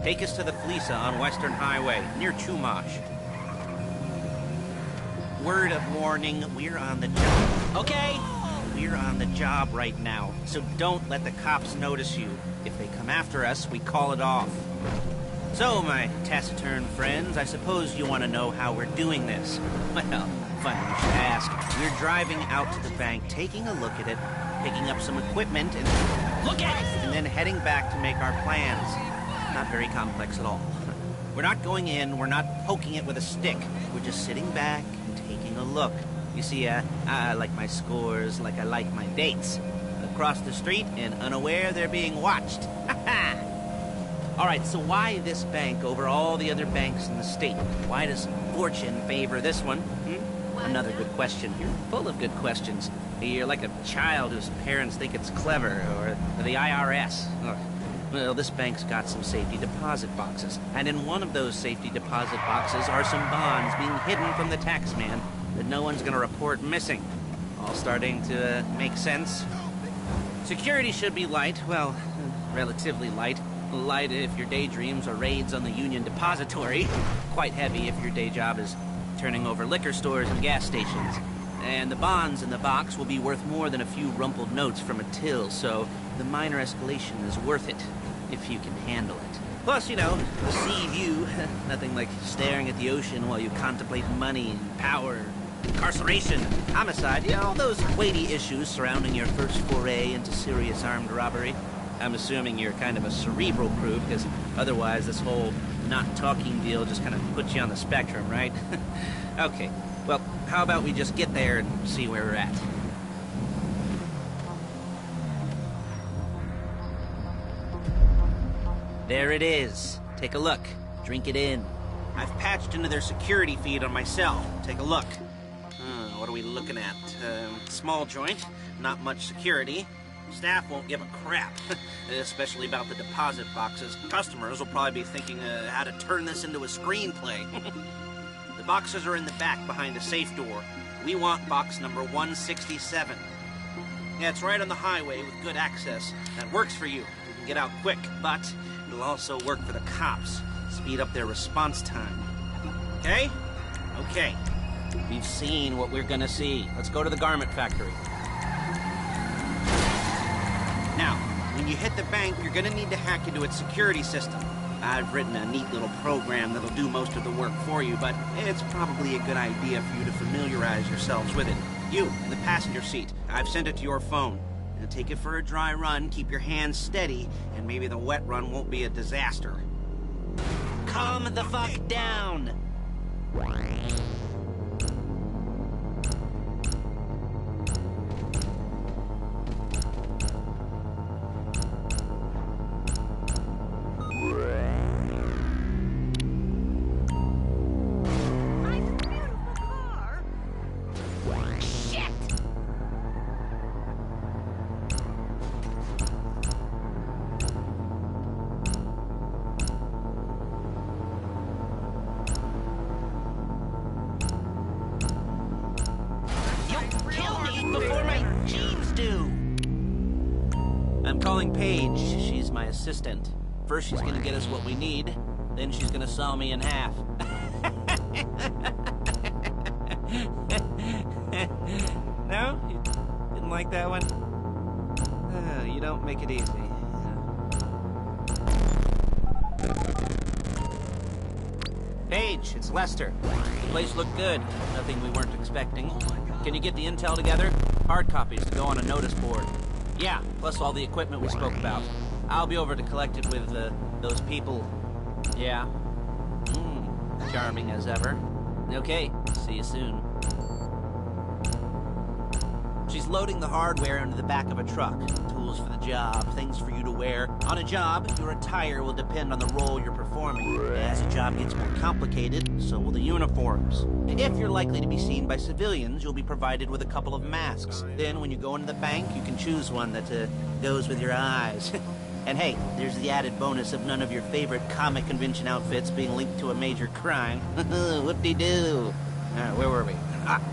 Take us to the Felisa on Western Highway, near Chumash. Word of warning, we're on the job. Okay? We're on the job right now, so don't let the cops notice you. If they come after us, we call it off. So, my taciturn friends, I suppose you want to know how we're doing this. Well, funny you should ask. We're driving out to the bank, taking a look at it, picking up some equipment, and... Look at it! And then heading back to make our plans. Not very complex at all. We're not going in, we're not poking it with a stick. We're just sitting back and taking a look. You see, I like my scores like I like my dates. Across the street and unaware they're being watched. All right, so why this bank over all the other banks in the state? Why does fortune favor this one? Another good question. You're full of good questions. You're like a child whose parents think it's clever, or the IRS. Ugh. Well, this bank's got some safety deposit boxes, and in one of those safety deposit boxes are some bonds being hidden from the tax man that no one's gonna report missing. All starting to make sense? Security should be light, well, relatively light. Light if your daydreams are raids on the Union Depository. Quite heavy if your day job is turning over liquor stores and gas stations. And the bonds in the box will be worth more than a few rumpled notes from a till, so the minor escalation is worth it, if you can handle it. Plus, you know, the sea view, nothing like staring at the ocean while you contemplate money and power, incarceration, homicide, you know, all those weighty issues surrounding your first foray into serious armed robbery. I'm assuming you're kind of a cerebral crew, because otherwise this whole not talking deal just kind of puts you on the spectrum, right? Okay, well, how about we just get there and see where we're at? There it is. Take a look. Drink it in. I've patched into their security feed on my cell. Take a look. What are we looking at? Small joint, not much security. Staff won't give a crap, especially about the deposit boxes. Customers will probably be thinking how to turn this into a screenplay. The boxes are in the back behind a safe door. We want box number 167. Yeah, it's right on the highway with good access. That works for you. You can get out quick, but it'll also work for the cops. Speed up their response time. Okay? Okay. We've seen what we're gonna see. Let's go to the garment factory. Now, when you hit the bank, you're gonna need to hack into its security system. I've written a neat little program that'll do most of the work for you, but it's probably a good idea for you to familiarize yourselves with it. You, in the passenger seat, I've sent it to your phone. Now take it for a dry run, keep your hands steady, and maybe the wet run won't be a disaster. Calm the fuck down! I'm calling Paige. She's my assistant. First she's gonna get us what we need, then she's gonna saw me in half. No? You didn't like that one? You don't make it easy. Paige, it's Lester. The place looked good. Nothing we weren't expecting. Can you get the intel together? Hard copies to go on a notice board. Yeah, plus all the equipment we spoke about. I'll be over to collect it with, those people. Yeah. Charming as ever. Okay, see you soon. She's loading the hardware into the back of a truck. Tools for the job, things for you to wear. On a job, your attire will depend on the role you're performing. As the job gets more complicated, so will the uniforms. If you're likely to be seen by civilians, you'll be provided with a couple of masks. Then when you go into the bank, you can choose one that goes with your eyes. And hey, there's the added bonus of none of your favorite comic convention outfits being linked to a major crime. Whoop-de-doo. Where were we?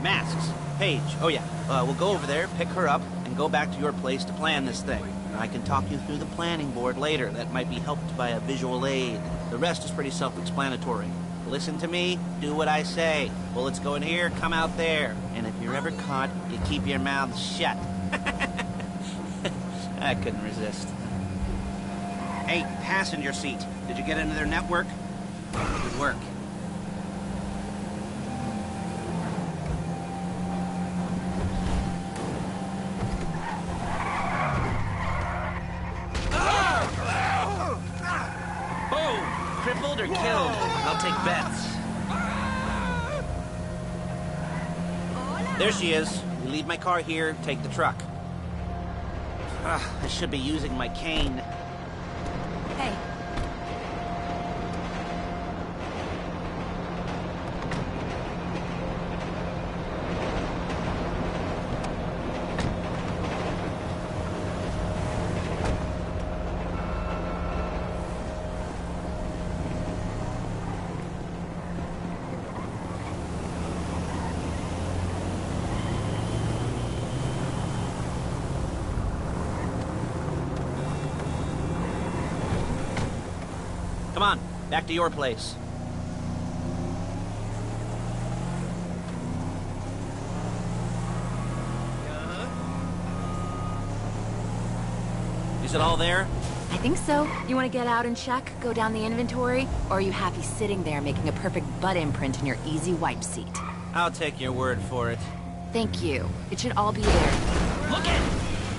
Masks. Paige. Oh yeah. We'll go over there, pick her up, and go back to your place to plan this thing. I can talk you through the planning board later. That might be helped by a visual aid. The rest is pretty self-explanatory. Listen to me, do what I say. Bullets go in here, come out there. And if you're ever caught, you keep your mouth shut. I couldn't resist. Hey, passenger seat. Did you get into their network? Good work. Crippled or killed? I'll take bets. There she is. You leave my car here, take the truck. I should be using my cane. Hey. Come on, back to your place. Is it all there? I think so. You want to get out and check, go down the inventory, or are you happy sitting there making a perfect butt imprint in your easy wipe seat? I'll take your word for it. Thank you. It should all be there. Look it!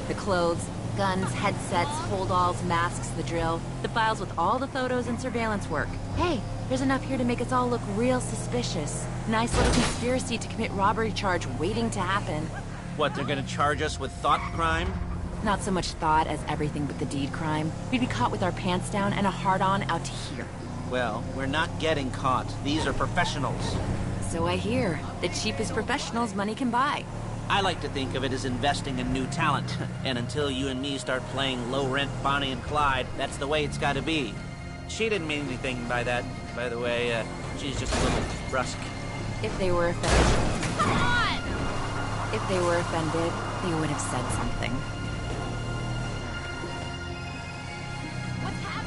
The clothes, guns, headsets, holdalls, masks, the drill. The files with all the photos and surveillance work. Hey, there's enough here to make us all look real suspicious. Nice little conspiracy to commit robbery charge waiting to happen. What, they're gonna charge us with thought crime? Not so much thought as everything but the deed crime. We'd be caught with our pants down and a hard-on out to here. Well, we're not getting caught. These are professionals. So I hear. The cheapest professionals money can buy. I like to think of it as investing in new talent. And until you and me start playing low-rent Bonnie and Clyde, that's the way it's gotta be. She didn't mean anything by that, by the way. She's just a little brusque. If they were offended... Come on! If they were offended, they would have said something. What's happening?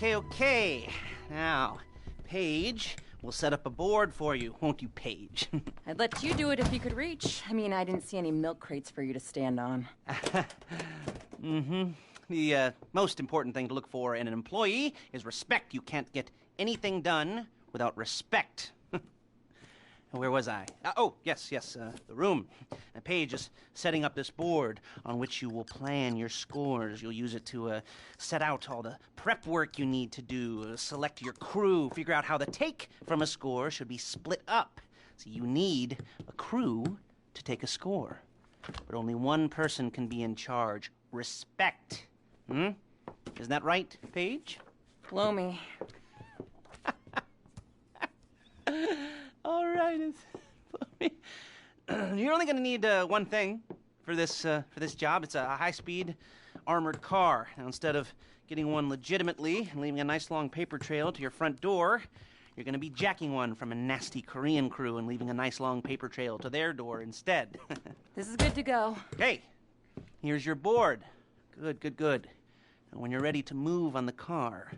Okay. Now, Paige, we'll set up a board for you, won't you, Paige? I'd let you do it if you could reach. I mean, I didn't see any milk crates for you to stand on. The most important thing to look for in an employee is respect. You can't get anything done without respect. Where was I? Yes, the room. Paige is setting up this board on which you will plan your scores. You'll use it to set out all the prep work you need to do, select your crew, figure out how the take from a score should be split up. So you need a crew to take a score. But only one person can be in charge. Respect. Isn't that right, Paige? Blow me. All right, you're only going to need one thing for this job. It's a high-speed armored car. Now, instead of getting one legitimately and leaving a nice long paper trail to your front door, you're going to be jacking one from a nasty Korean crew and leaving a nice long paper trail to their door instead. This is good to go. Okay, here's your board. Good. And when you're ready to move on the car,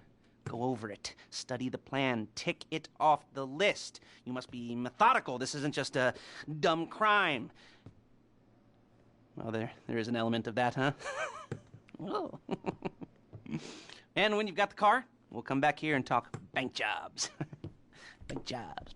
Go over it. Study the plan. Tick it off the list. You must be methodical. This isn't just a dumb crime. Well, there is an element of that, huh? Oh. And when you've got the car, we'll come back here and talk bank jobs. Bank jobs.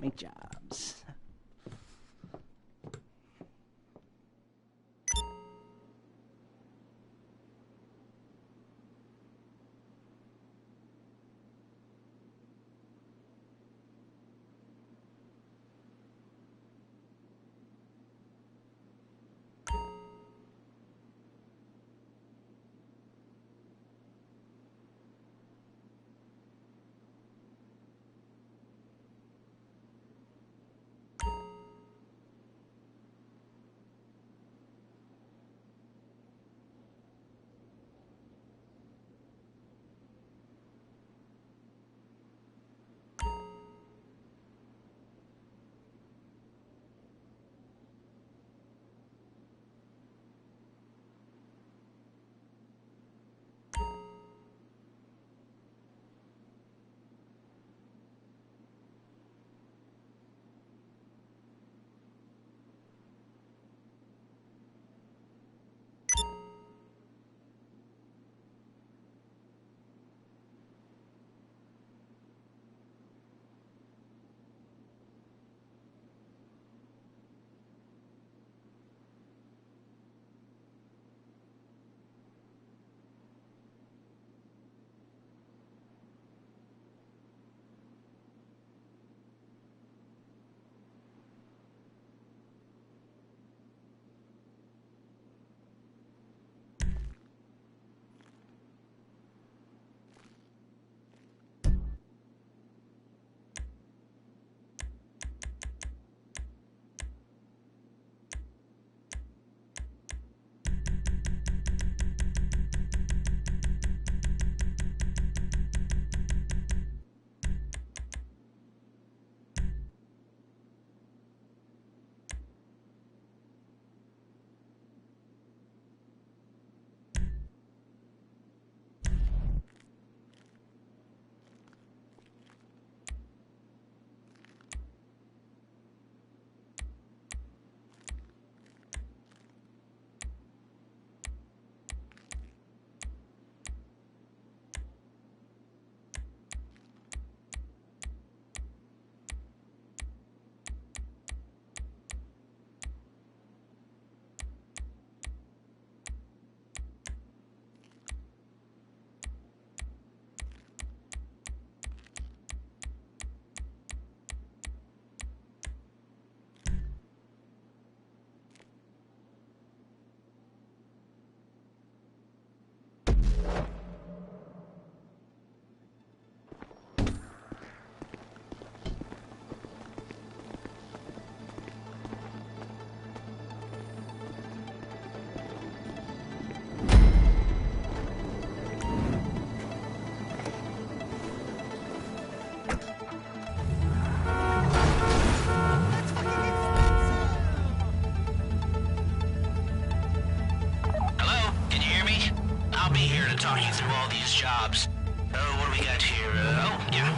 talk you through all these jobs. What do we got here?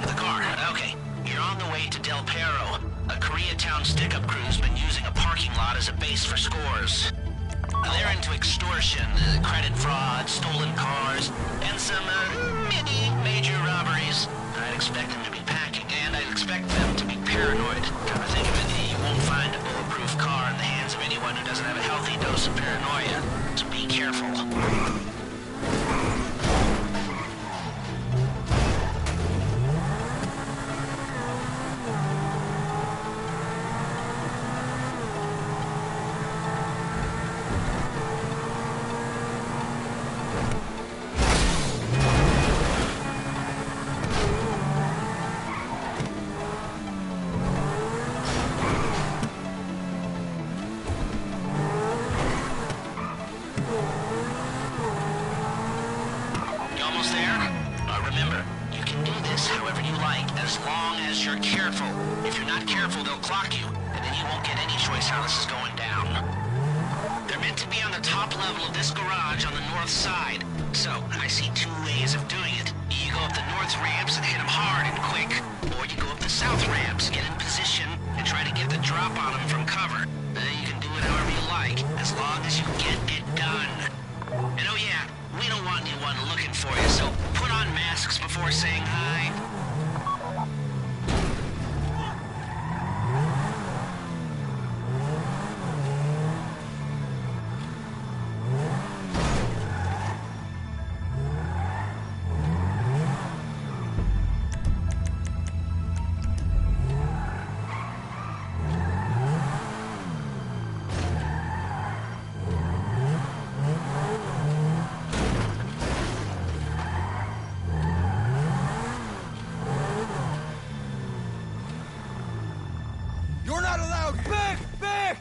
The car. Okay. You're on the way to Del Perro. A Koreatown stick-up crew's been using a parking lot as a base for scores. They're into extortion, credit fraud, stolen cars, and some, major robberies. I'd expect them to be packing, and I'd expect them to be paranoid. Come to think of it, you won't find a bulletproof car in the hands of anyone who doesn't have a healthy dose of paranoia. So be careful. Remember, you can do this however you like, as long as you're careful. If you're not careful, they'll clock you, and then you won't get any choice how this is going down. They're meant to be on the top level of this garage on the north side. So, I see two ways of doing it. You go go up the north ramps and hit them hard and quick. Or you go up the south ramps, get in position, and try to get the drop on them from cover. You can do it however you like, as long as you get it done. And oh yeah, we don't want anyone looking for you, so put on masks before saying hi. You're not allowed back! Back!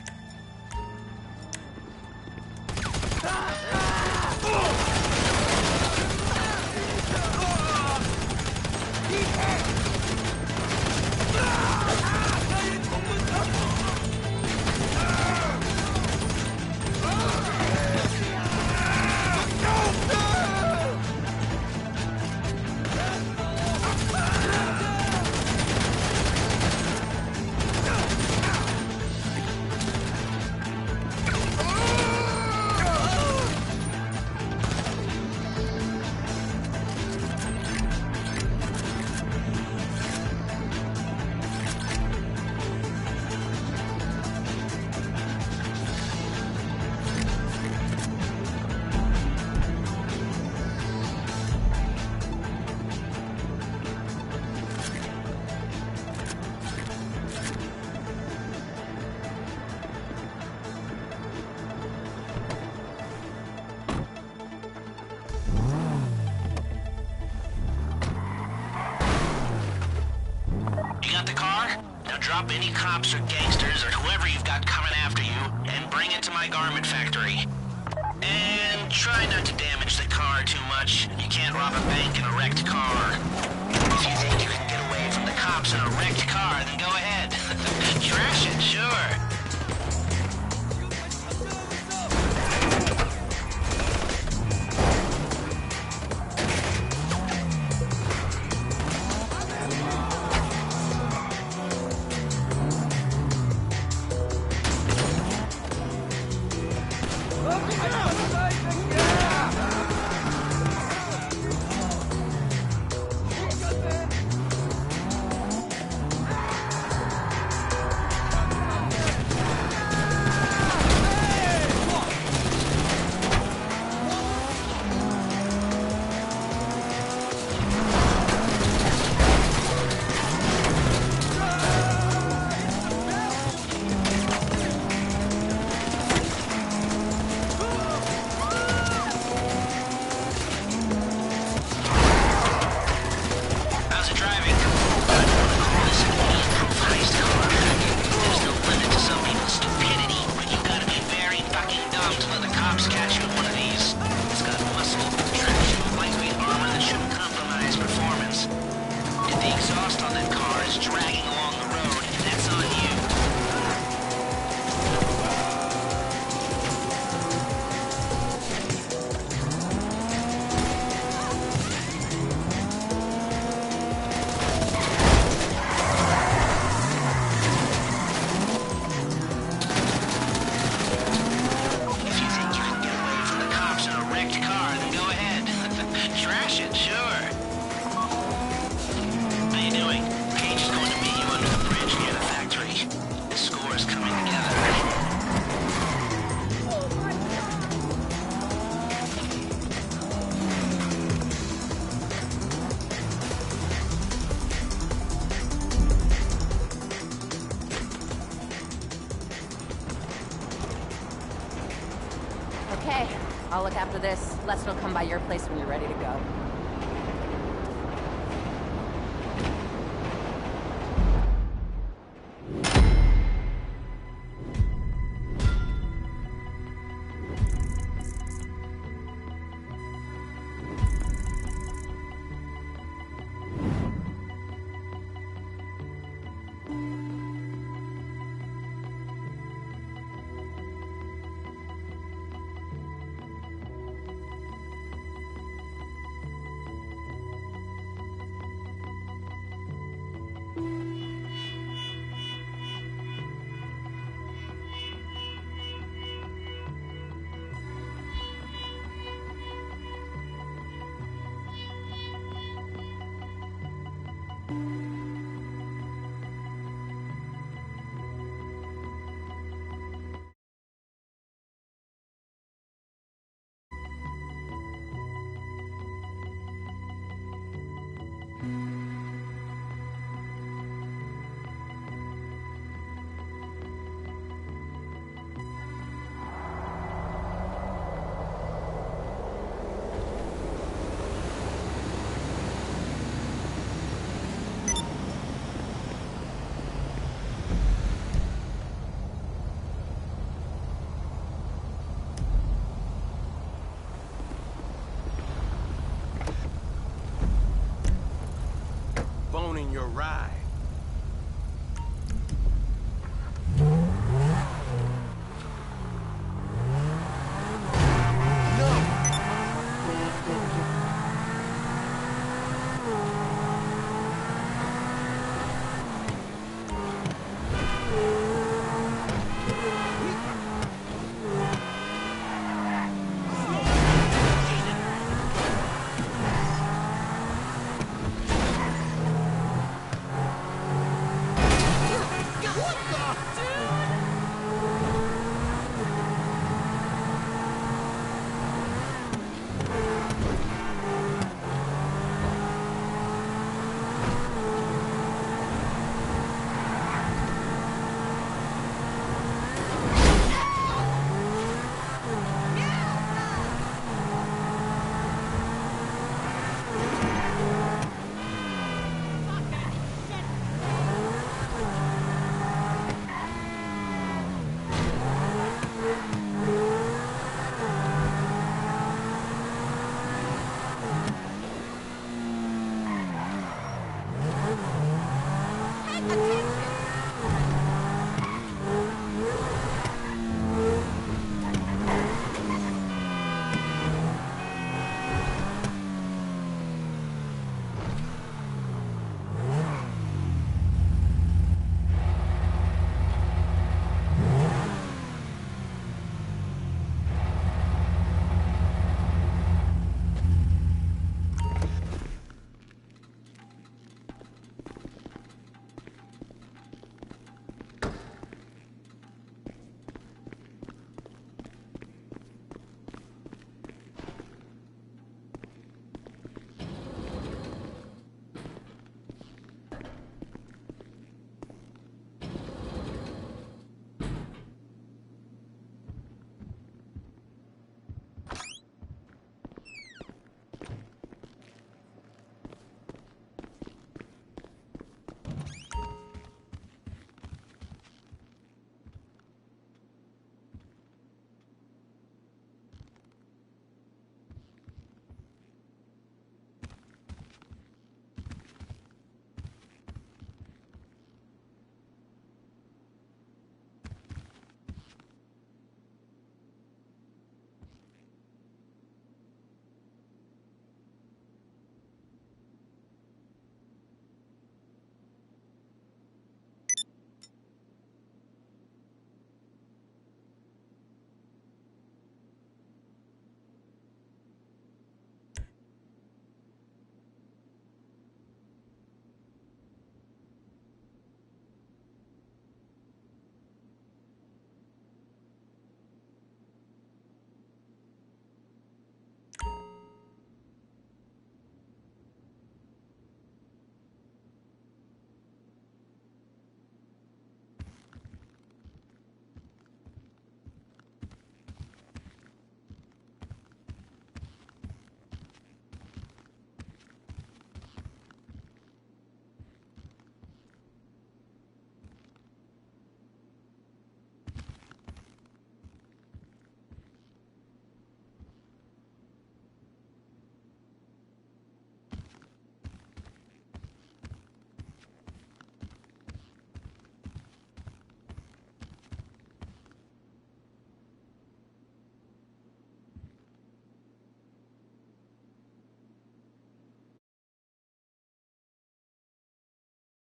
Drop any cops or gangsters or whoever you've got coming after you, and bring it to my garment factory. And try not to damage the car too much. You can't rob a bank in a wrecked car. If you think you can get away from the cops in a wrecked car, then go ahead. Trash it, sure. Okay, I'll look after this. Lester will come by your place when you're ready to go.